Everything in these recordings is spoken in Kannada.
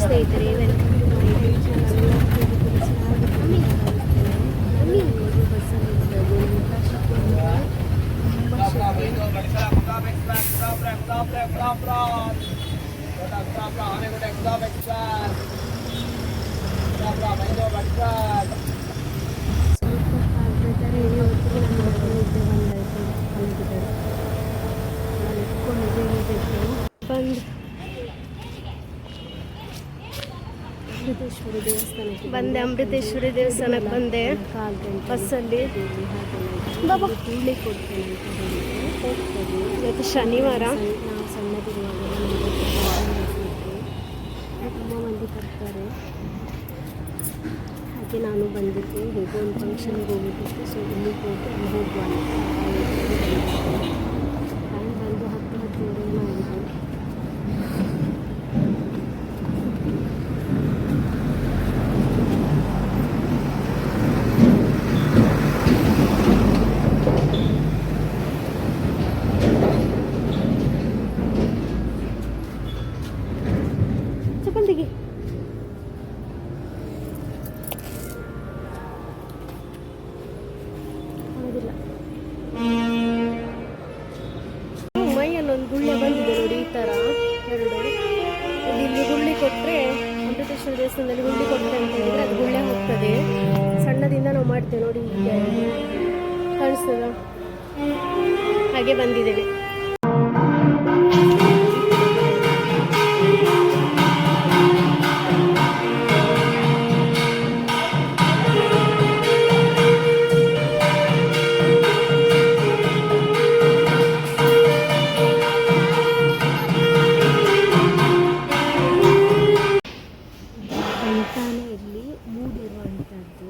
ಸ್ನೇಹಿತರೆ, welcome to my YouTube channel. ಬಂದೆ ಅಮೃತೇಶ್ವರಿ ದೇವಸ್ಥಾನಕ್ಕೆ ಬಂದೆ ಬಸ್ಸಲ್ಲಿ. ಇವತ್ತು ಶನಿವಾರ. ತುಂಬ ಮಂದಿ ಬರ್ತಾರೆ, ಹಾಗೆ ನಾನು ಬಂದಿದ್ದೆ. ಹೇಗೋ ಒಂದು ಫಂಕ್ಷನ್ಗೆ ಹೋಗಿದ್ದೆ, ಸೊ ಇಲ್ಲಿಗೆ ಹೋಗಿ ಅಲ್ಲಿ ಹೋಗುವ ಟೈಮ್ ಬಂದು 10-10:15 ಆಗಿದೆ. ಮೈಯಲ್ಲೊಂದು ಗುಳ್ಳೆ ಬಂದಿದೆ ನೋಡಿ, ಈ ಥರ ಎರಡು. ಇಲ್ಲಿ ಗುಳ್ಳಿ ಕೊಟ್ಟರೆ, ಅಮೃತೇಶ್ವರ ದೇವಸ್ಥಾನದಲ್ಲಿ ಗುಳ್ಳಿ ಕೊಟ್ಟರೆ ಅಂತ ಹೇಳಿದರೆ ಅದು ಗುಳ್ಳೆ ಹೋಗ್ತದೆ. ಸಣ್ಣದಿಂದ ನಾವು ಮಾಡ್ತೇವೆ ನೋಡಿ, ಹೀಗೆ ಕಾಣಿಸ್ತದ ಹಾಗೆ ಬಂದಿದ್ದೇವೆ. ಇಲ್ಲಿ ಮೂಡಿರುವಂಥದ್ದು,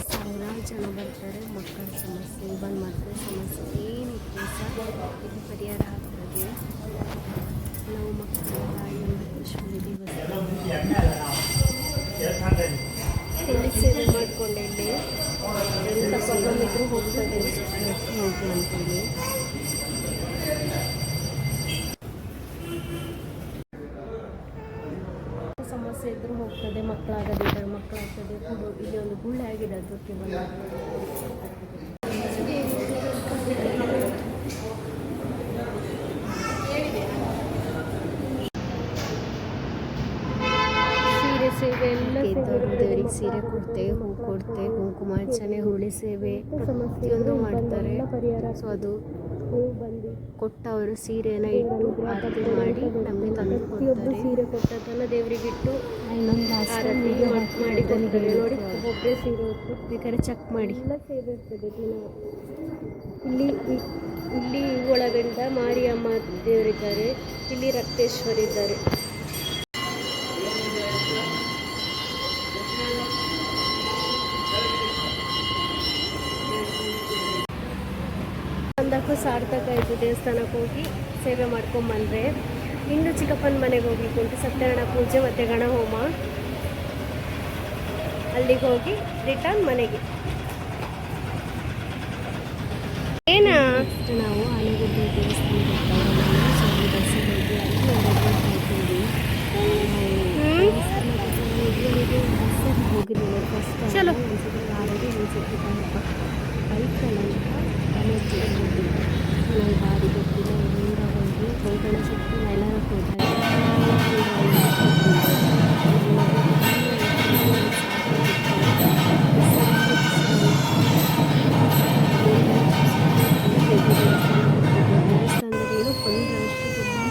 ಸಾವಿರಾರು ಜನ ಬರ್ತಾರೆ. ಮಕ್ಕಳ ಸಮಸ್ಯೆ, ಬಂದ್ ಮಕ್ಕಳ ಸಮಸ್ಯೆ ಏನಿತ್ತು ಸಹ ಇದು ಪರಿಹಾರ ಆಗ್ತದೆ. ನಾವು ಮಕ್ಕಳ ಅಮೃತೇಶ್ವರಿ ದೇವಸ್ಥಾನ ಸೇವೆ ಮಾಡಿಕೊಂಡೆ. ಇಲ್ಲಿ ಎಂಥ ಪ್ರಾಬ್ಲಮ್ ಇದ್ರೂ ಹೋಗ್ತದೆ ಹೋಗಿ ಅಂತೇಳಿ. ಸಮಸ್ಯೆ ಇದ್ರೂ ಹೋಗ್ತದೆ, ಮಕ್ಕಳಾಗದಿದ್ದರೆ ಮಕ್ಕಳಾಗ್ತದೆ. ಕೂಡ ಇಲ್ಲಿ ಒಂದು ಗುಳ್ಳೆ ಆಗಿದೆ, ಅದಕ್ಕೆ ಬಂದ ಸೀರೆ ಸೇವೆ ಎಲ್ಲ ದೇವರಿಗೆ ಸೀರೆ ಕೊಡ್ತೆ, ಹೂ ಕೊಡ್ತೆ, ಕುಂಕುಮಾರ್ಚನೆ, ಹುಳಿ ಸೇವೆ ಪ್ರತಿಯೊಂದು ಮಾಡ್ತಾರೆ. ಸೊ ಅದು ಕೊಟ್ಟವರು ಸೀರೆನ ಇಟ್ಟು ಆರತಿ ಮಾಡಿ ನಮಗೆ ತಂದು ಕೊಡ್ತಾರೆ. ಸೀರೆ ಕೊಟ್ಟದನ್ನು ದೇವರಿಗೆ ಇಟ್ಟು ಆರತಿ ಮಾಡಿ ಕೊಡ್ತಾರೆ. ನೋಡಿ, ಒಬ್ಬರೇ ಸೀರೆ ಹೊತ್ತು ಬೇಕಾದ್ರೆ ಚೆಕ್ ಮಾಡಿ. ಎಲ್ಲ ಸೇವೆ ಇರ್ತದೆ ದಿನ. ಇಲ್ಲಿ ಒಳಗಂಡ ಮಾರಿಯಮ್ಮ ದೇವರಿದ್ದಾರೆ, ಇಲ್ಲಿ ರಕ್ತೇಶ್ವರಿ ಇದ್ದಾರೆ. ಬಂದಕ್ಕೂ ಸಾರ್ಥಕ ಆಯಿತು. ದೇವಸ್ಥಾನಕ್ಕೆ ಹೋಗಿ ಸೇವೆ ಮಾಡ್ಕೊಂಬಂದರೆ. ಇನ್ನು ಚಿಕ್ಕಪ್ಪನ ಮನೆಗೆ ಹೋಗ್ಲಿಕ್ಕೆ ಉಂಟು, ಸತ್ಯನಾರಾಯಣ ಪೂಜೆ ಮತ್ತು ಗಣಹೋಮ. ಅಲ್ಲಿಗೆ ಹೋಗಿ ರಿಟರ್ನ್ ಮನೆಗೆ. ಏನಾ ನಾವು ಆನೆಗುಡ್ಡೆ ದೇವಸ್ಥಾನಕ್ಕೆ ಹೋಗಿದ್ದೀವಿ. ಫಸ್ಟ್ ಚಲೋ ಬೈಕ್ಗಳಲ್ಲಿ ನನಗೆ ದಾರಿ ಗೊತ್ತಿಲ್ಲ. ಇಲ್ಲಿಂದ ಹೋಗಿ ಗೋಕರ್ಣ ಸುತ್ತಿ ಎಲ್ಲರೂ ಹೋದಾಗ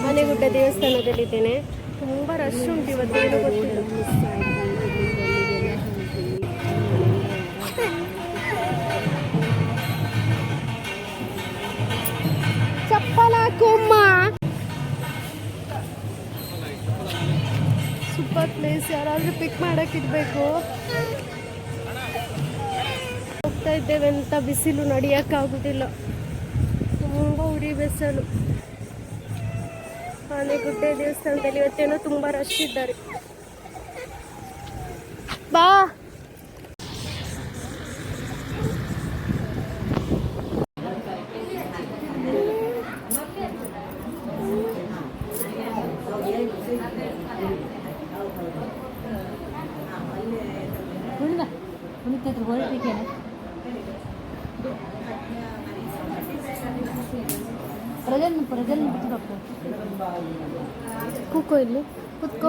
ಆನೆಗುಡ್ಡ ದೇವಸ್ಥಾನದಲ್ಲಿದ್ದೇನೆ. ತುಂಬ ರಶ್ ಉಂಟು ಇವತ್ತು, ಏನು ಗೊತ್ತಿಲ್ಲ. ಚಪ್ಪಲ ಕೊಮ್ಮ ಸೂಪರ್ ಪ್ಲೇಸ್. ಯಾರಾದ್ರೂ ಪಿಕ್ ಮಾಡಕ್ಕಿರ್ಬೇಕು. ಹೋಗ್ತಾ ಇದ್ದೇವೆ ಅಂತ ಬಿಸಿಲು, ನಡಿಯಕ್ಕಾಗುದಿಲ್ಲ. ತುಂಬ ಉರಿ ಬಿಸಿಲು. ಆನೆಗುಡ್ಡೆ ದೇವಸ್ಥಾನದಲ್ಲಿ ಇವತ್ತೇನೋ ತುಂಬ ರಶ್ ಇದ್ದಾರೆ. ಬಾ ಇರ್ತಿದ್ರು ಹೋಲಿಕೆ ಪ್ರಜಲ್ ಬಿಟ್ಬೇಕು ಕೂಕೋ ಇಲ್ಲಿ ಕುತ್ಕೋ.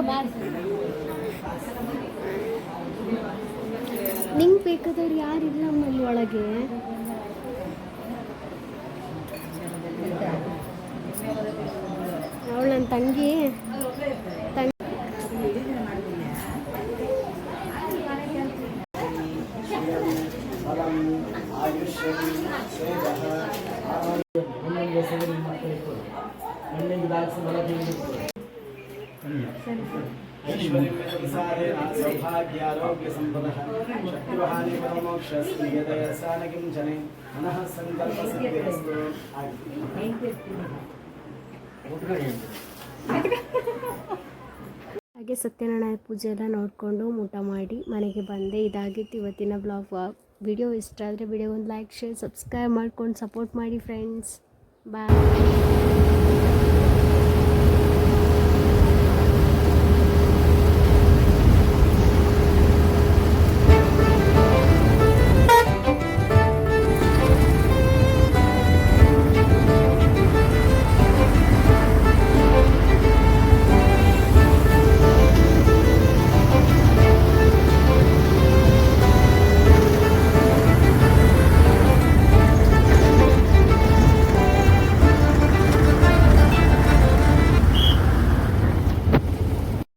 ನಿಂಗೆ ಬೇಕಾದವ್ರು ಯಾರಿಲ್ಲ ನಮ್ಮಲ್ಲಿ ಒಳಗೆ. ಅವಳು ನನ್ನ ತಂಗಿ सौभाग्यारोग्य संपदः शक्तिवहानि परमोक्षस्त्रियदयसानकिञ्चने मनः संकल्प सिद्धिरस्तु. ಹಾಗೆ ಸತ್ಯನಾರಾಯಣ ಪೂಜೆ ಎಲ್ಲ ನೋಡಿಕೊಂಡು ಊಟ ಮಾಡಿ ಮನೆಗೆ ಬಂದೆ. ಇದಾಗಿತ್ತು ಇವತ್ತಿನ ಬ್ಲಾಗ್. ವಿಡಿಯೋ ಇಷ್ಟ ಆದರೆ ವಿಡಿಯೋ ಒಂದು ಲೈಕ್, ಶೇರ್, ಸಬ್ಸ್ಕ್ರೈಬ್ ಮಾಡ್ಕೊಂಡು ಸಪೋರ್ಟ್ ಮಾಡಿ ಫ್ರೆಂಡ್ಸ್. ಬಾಯ್.